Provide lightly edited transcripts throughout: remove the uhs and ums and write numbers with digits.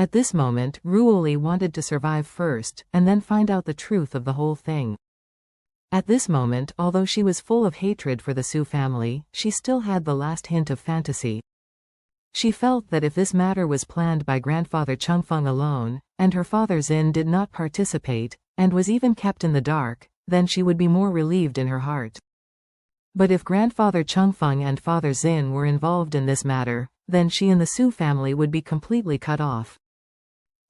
At this moment, Ruoli wanted to survive first, and then find out the truth of the whole thing. At this moment, although she was full of hatred for the Su family, she still had the last hint of fantasy. She felt that if this matter was planned by grandfather Changfeng alone, and her father Xin did not participate, and was even kept in the dark, then she would be more relieved in her heart. But if grandfather Changfeng and father Xin were involved in this matter, then she and the Su family would be completely cut off.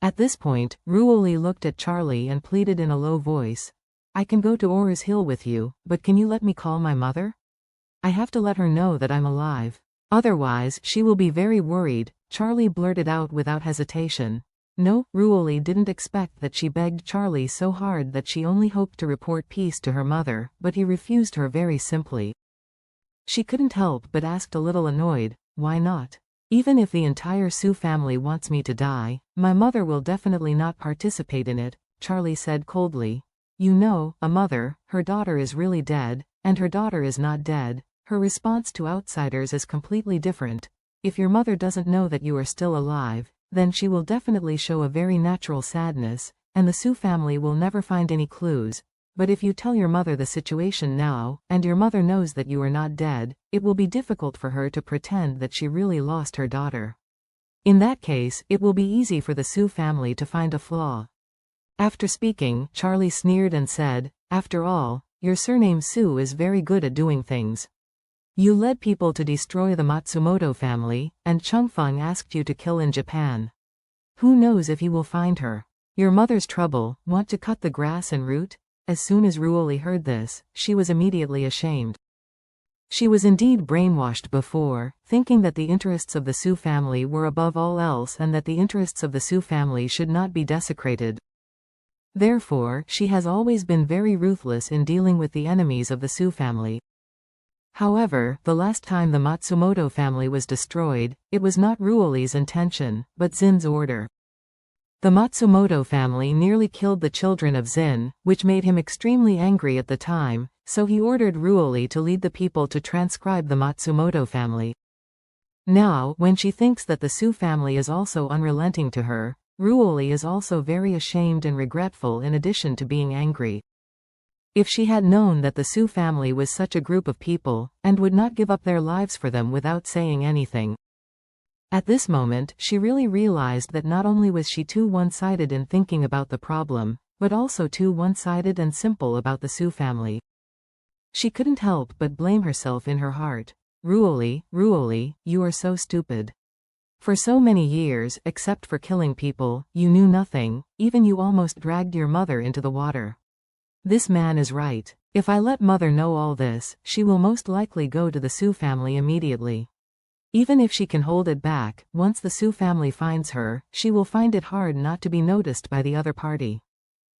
At this point, Ruoli looked at Charlie and pleaded in a low voice, "I can go to Ors Hill with you, but can you let me call my mother? I have to let her know that I'm alive. Otherwise, she will be very worried." Charlie blurted out without hesitation. No, Ruoli didn't expect that she begged Charlie so hard that she only hoped to report peace to her mother, but he refused her very simply. She couldn't help but asked a little annoyed, "Why not? Even if the entire Su family wants me to die, my mother will definitely not participate in it," Charlie said coldly. "You know, a mother, her daughter is really dead, and her daughter is not dead. Her response to outsiders is completely different. If your mother doesn't know that you are still alive, then she will definitely show a very natural sadness, and the Su family will never find any clues. But if you tell your mother the situation now, and your mother knows that you are not dead, it will be difficult for her to pretend that she really lost her daughter. In that case, it will be easy for the Su family to find a flaw." After speaking, Charlie sneered and said, "After all, your surname Su is very good at doing things. You led people to destroy the Matsumoto family, and Changfeng asked you to kill in Japan. Who knows if he will find her? Your mother's trouble, want to cut the grass and root?" As soon as Ruoli heard this, she was immediately ashamed. She was indeed brainwashed before, thinking that the interests of the Su family were above all else and that the interests of the Su family should not be desecrated. Therefore, she has always been very ruthless in dealing with the enemies of the Su family. However, the last time the Matsumoto family was destroyed, it was not Ruoli's intention, but Xin's order. The Matsumoto family nearly killed the children of Xin, which made him extremely angry at the time, so he ordered Ruoli to lead the people to transcribe the Matsumoto family. Now, when she thinks that the Su family is also unrelenting to her, Ruoli is also very ashamed and regretful in addition to being angry. If she had known that the Su family was such a group of people, and would not give up their lives for them without saying anything. At this moment, she really realized that not only was she too one-sided in thinking about the problem, but also too one-sided and simple about the Su family. She couldn't help but blame herself in her heart. Ruoli, you are so stupid. For so many years, except for killing people, you knew nothing, even you almost dragged your mother into the water. This man is right. If I let mother know all this, she will most likely go to the Su family immediately. Even if she can hold it back, once the Su family finds her, she will find it hard not to be noticed by the other party.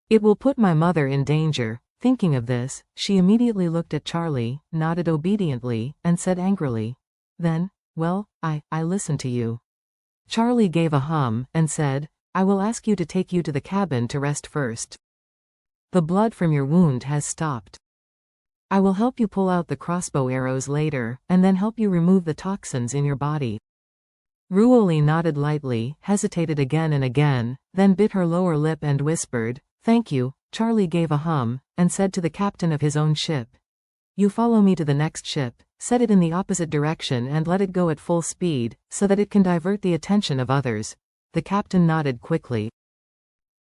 It will put my mother in danger." Thinking of this, she immediately looked at Charlie, nodded obediently, and said angrily, "Then, well, I listen to you." Charlie gave a hum, and said, "I will ask you to take you to the cabin to rest first. The blood from your wound has stopped. I will help you pull out the crossbow arrows later, and then help you remove the toxins in your body." Ruoli nodded lightly, hesitated again and again, then bit her lower lip and whispered, "Thank you." Charlie gave a hum, and said to the captain of his own ship, "You follow me to the next ship, set it in the opposite direction and let it go at full speed, so that it can divert the attention of others." The captain nodded quickly.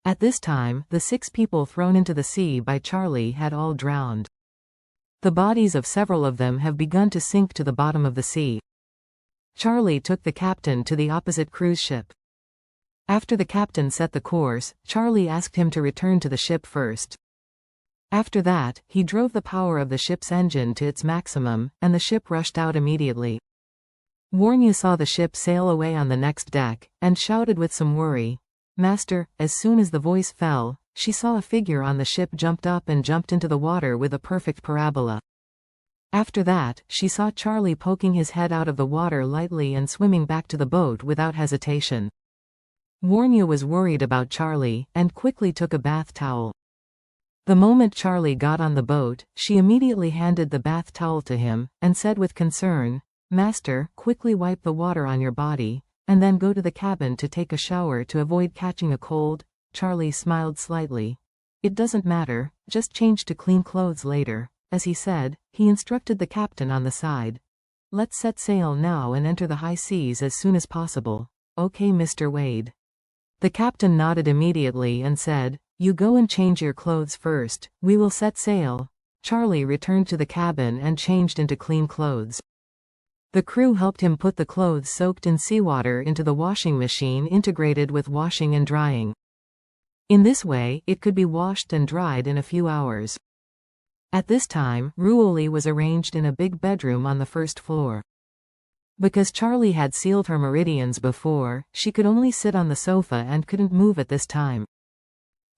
At this time, the 6 people thrown into the sea by Charlie had all drowned. The bodies of several of them have begun to sink to the bottom of the sea. Charlie took the captain to the opposite cruise ship. After the captain set the course, Charlie asked him to return to the ship first. After that, he drove the power of the ship's engine to its maximum, and the ship rushed out immediately. Warnya saw the ship sail away on the next deck, and shouted with some worry, "Master." As soon as the voice fell, she saw a figure on the ship jumped up and jumped into the water with a perfect parabola. After that, she saw Charlie poking his head out of the water lightly and swimming back to the boat without hesitation. Warnya was worried about Charlie, and quickly took a bath towel. The moment Charlie got on the boat, she immediately handed the bath towel to him, and said with concern, "Master, quickly wipe the water on your body, and then go to the cabin to take a shower to avoid catching a cold. Charlie smiled slightly. It doesn't matter, just change to clean clothes later. As he said, he instructed the captain on the side. Let's set sail now and enter the high seas as soon as possible. Okay, Mr. Wade. The captain nodded immediately and said, you go and change your clothes first, we will set sail. Charlie returned to the cabin and changed into clean clothes. The crew helped him put the clothes soaked in seawater into the washing machine integrated with washing and drying. In this way, it could be washed and dried in a few hours. At this time, Ruoli was arranged in a big bedroom on the first floor. Because Charlie had sealed her meridians before, she could only sit on the sofa and couldn't move at this time.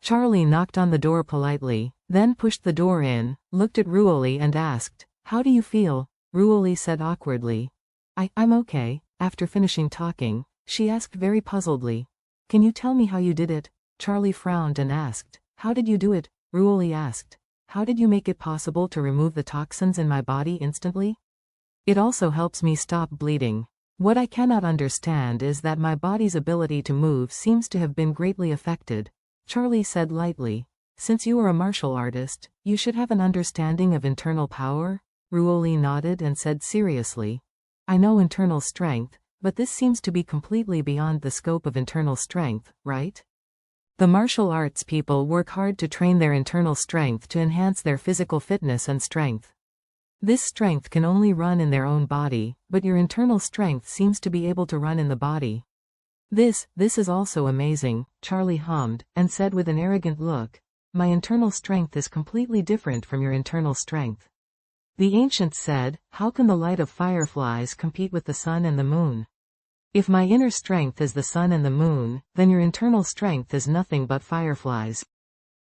Charlie knocked on the door politely, then pushed the door in, looked at Ruoli and asked, how do you feel? Ruoli said awkwardly. I'm okay. After finishing talking, she asked very puzzledly. Can you tell me how you did it? Charlie frowned and asked, how did you do it? Ruoli asked, how did you make it possible to remove the toxins in my body instantly? It also helps me stop bleeding. What I cannot understand is that my body's ability to move seems to have been greatly affected. Charlie said lightly, since you are a martial artist, you should have an understanding of internal power? Ruoli nodded and said seriously, I know internal strength, but this seems to be completely beyond the scope of internal strength, right? The martial arts people work hard to train their internal strength to enhance their physical fitness and strength. This strength can only run in their own body, but your internal strength seems to be able to run in the body. This is also amazing, Charlie hummed, and said with an arrogant look, my internal strength is completely different from your internal strength. The ancients said, how can the light of fireflies compete with the sun and the moon? If my inner strength is the sun and the moon, then your internal strength is nothing but fireflies.